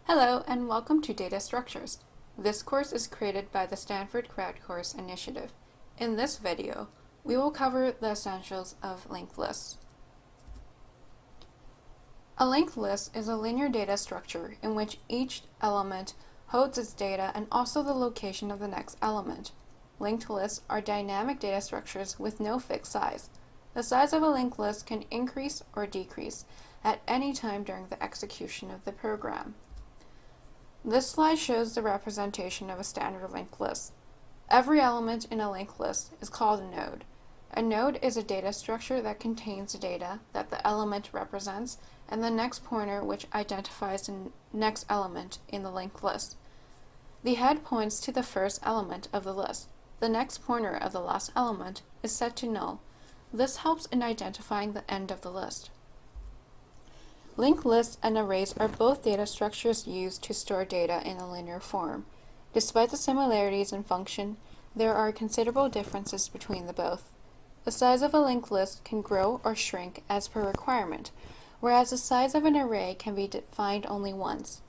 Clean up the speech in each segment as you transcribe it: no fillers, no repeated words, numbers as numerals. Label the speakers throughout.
Speaker 1: Hello and welcome to Data Structures. This course is created by the Stanford Crash Course Initiative. In this video, we will cover the essentials of linked lists. A linked list is a linear data structure in which each element holds its data and also the location of the next element. Linked lists are dynamic data structures with no fixed size. The size of a linked list can increase or decrease at any time during the execution of the program. This slide shows the representation of a standard linked list. Every element in a linked list is called a node. A node is a data structure that contains the data that the element represents and the next pointer which identifies the next element in the linked list. The head points to the first element of the list. The next pointer of the last element is set to null. This helps in identifying the end of the list. Linked lists and arrays are both data structures used to store data in a linear form. Despite the similarities in function, there are considerable differences between the both. The size of a linked list can grow or shrink as per requirement, whereas the size of an array can be defined only once.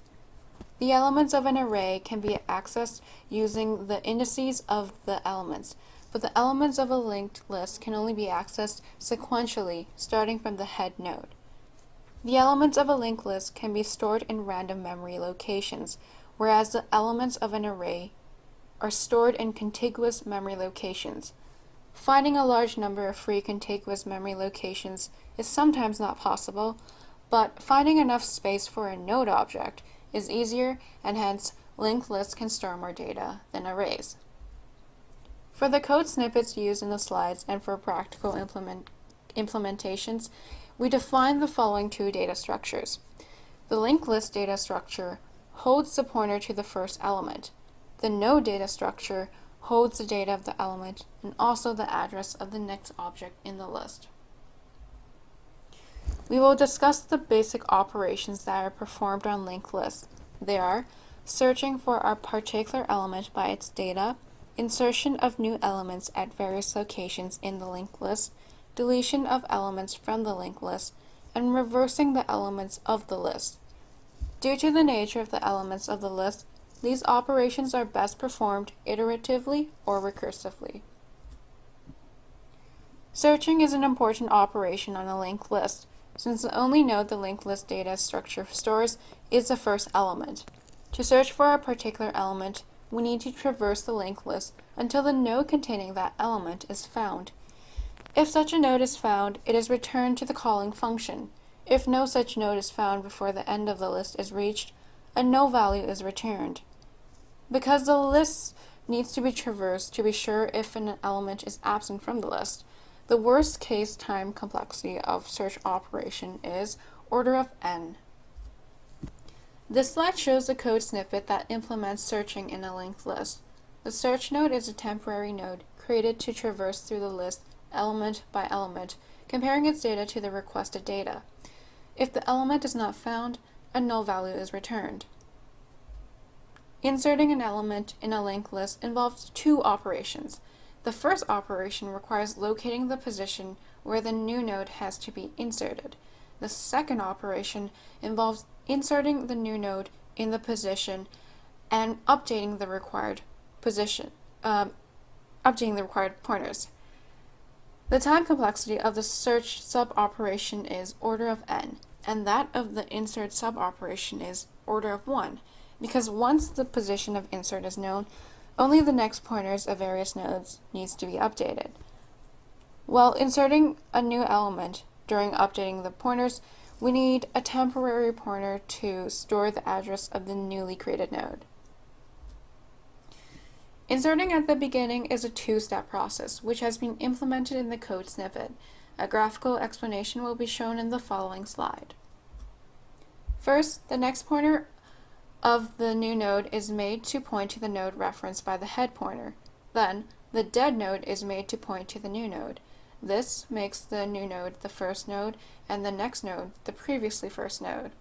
Speaker 1: The elements of an array can be accessed using the indices of the elements, but the elements of a linked list can only be accessed sequentially starting from the head node. The elements of a linked list can be stored in random memory locations, whereas the elements of an array are stored in contiguous memory locations. Finding a large number of free contiguous memory locations is sometimes not possible, but finding enough space for a node object is easier, and hence linked lists can store more data than arrays. For the code snippets used in the slides and for practical implementations, we define the following two data structures. The linked list data structure holds the pointer to the first element. The node data structure holds the data of the element and also the address of the next object in the list. We will discuss the basic operations that are performed on linked lists. They are searching for a particular element by its data, insertion of new elements at various locations in the linked list, deletion of elements from the linked list, and reversing the elements of the list. Due to the nature of the elements of the list, these operations are best performed iteratively or recursively. Searching is an important operation on a linked list, since the only node the linked list data structure stores is the first element. To search for a particular element, we need to traverse the linked list until the node containing that element is found. If such a node is found, it is returned to the calling function. If no such node is found before the end of the list is reached, a no value is returned. Because the list needs to be traversed to be sure if an element is absent from the list, the worst case time complexity of search operation is order of n. This slide shows the code snippet that implements searching in a linked list. The search node is a temporary node created to traverse through the list element by element, comparing its data to the requested data. If the element is not found, a null value is returned. Inserting an element in a linked list involves two operations. The first operation requires locating the position where the new node has to be inserted. The second operation involves inserting the new node in the position and updating the required pointers. The time complexity of the search sub-operation is order of n, and that of the insert sub-operation is order of 1, because once the position of insert is known, only the next pointers of various nodes needs to be updated. While inserting a new element during updating the pointers, we need a temporary pointer to store the address of the newly created node. Inserting at the beginning is a two-step process, which has been implemented in the code snippet. A graphical explanation will be shown in the following slide. First, the next pointer of the new node is made to point to the node referenced by the head pointer. Then, the dead node is made to point to the new node. This makes the new node the first node, and the next node the previously first node.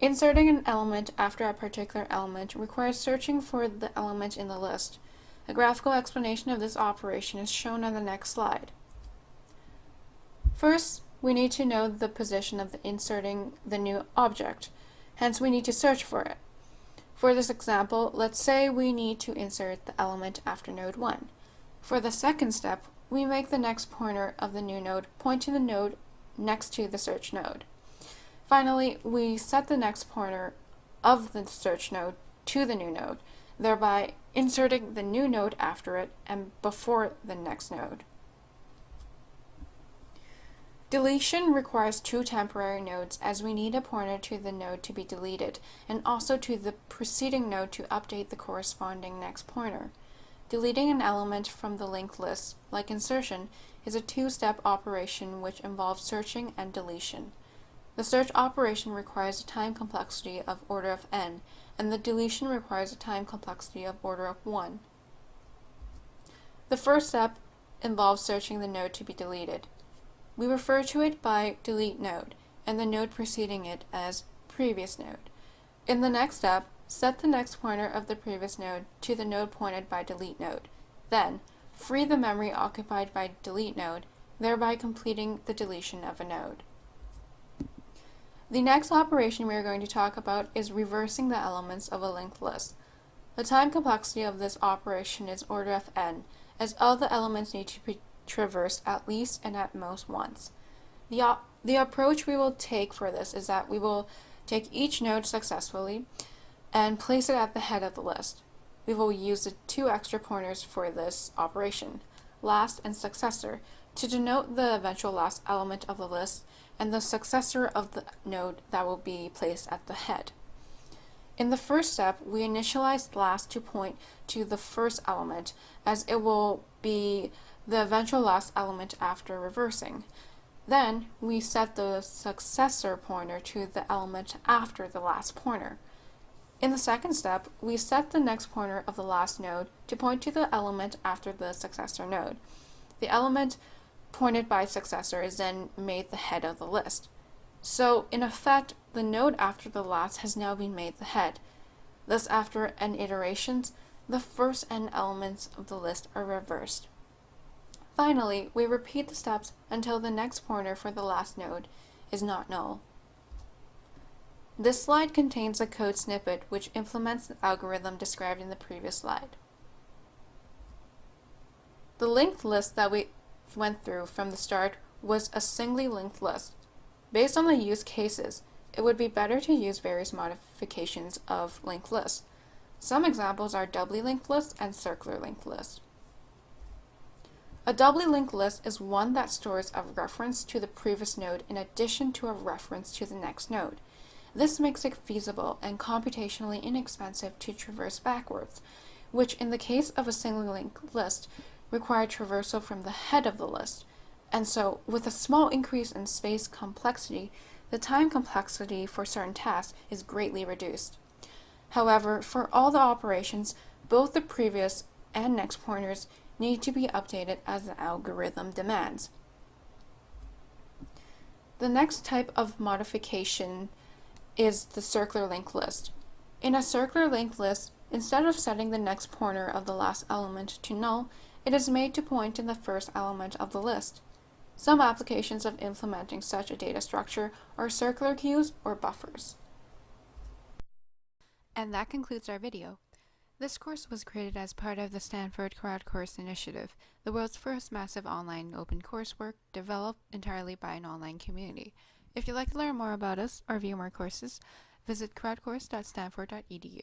Speaker 1: Inserting an element after a particular element requires searching for the element in the list. A graphical explanation of this operation is shown on the next slide. First, we need to know the position of inserting the new object. hence we need to search for it. For this example, let's say we need to insert the element after node 1. For the second step, we make the next pointer of the new node point to the node next to the search node. Finally, we set the next pointer of the search node to the new node, thereby inserting the new node after it and before the next node. Deletion requires two temporary nodes, as we need a pointer to the node to be deleted and also to the preceding node to update the corresponding next pointer. Deleting an element from the linked list, like insertion, is a two-step operation which involves searching and deletion. The search operation requires a time complexity of order of n, and the deletion requires a time complexity of order of 1. The first step involves searching the node to be deleted. We refer to it by delete node, and the node preceding it as previous node. In the next step, set the next pointer of the previous node to the node pointed by delete node. Then, free the memory occupied by delete node, thereby completing the deletion of a node. The next operation we are going to talk about is reversing the elements of a linked list. The time complexity of this operation is order of n, as all the elements need to be traversed at least and at most once. The approach we will take for this is that we will take each node successfully and place it at the head of the list. We will use the two extra pointers for this operation, last and successor, to denote the eventual last element of the list and the successor of the node that will be placed at the head. In the first step, we initialize last to point to the first element, as it will be the eventual last element after reversing. Then, we set the successor pointer to the element after the last pointer. In the second step, we set the next pointer of the last node to point to the element after the successor node. The element pointed by successor is then made the head of the list. So, in effect, the node after the last has now been made the head. Thus, after n iterations, the first n elements of the list are reversed. Finally, we repeat the steps until the next pointer for the last node is not null. This slide contains a code snippet which implements the algorithm described in the previous slide. The linked list that we went through from the start was a singly linked list. Based on the use cases, it would be better to use various modifications of linked lists. Some examples are doubly linked lists and circular linked lists. A doubly linked list is one that stores a reference to the previous node in addition to a reference to the next node. This makes it feasible and computationally inexpensive to traverse backwards, which in the case of a single linked list require traversal from the head of the list. And so, with a small increase in space complexity, the time complexity for certain tasks is greatly reduced. However, for all the operations, both the previous and next pointers need to be updated as the algorithm demands. The next type of modification is the circular linked list. In a circular linked list, instead of setting the next pointer of the last element to null, it is made to point to the first element of the list. Some applications of implementing such a data structure are circular queues or buffers. And that concludes our video. This course was created as part of the Stanford Crowd Course Initiative, the world's first massive online open coursework developed entirely by an online community. If you'd like to learn more about us or view more courses, visit crowdcourse.stanford.edu.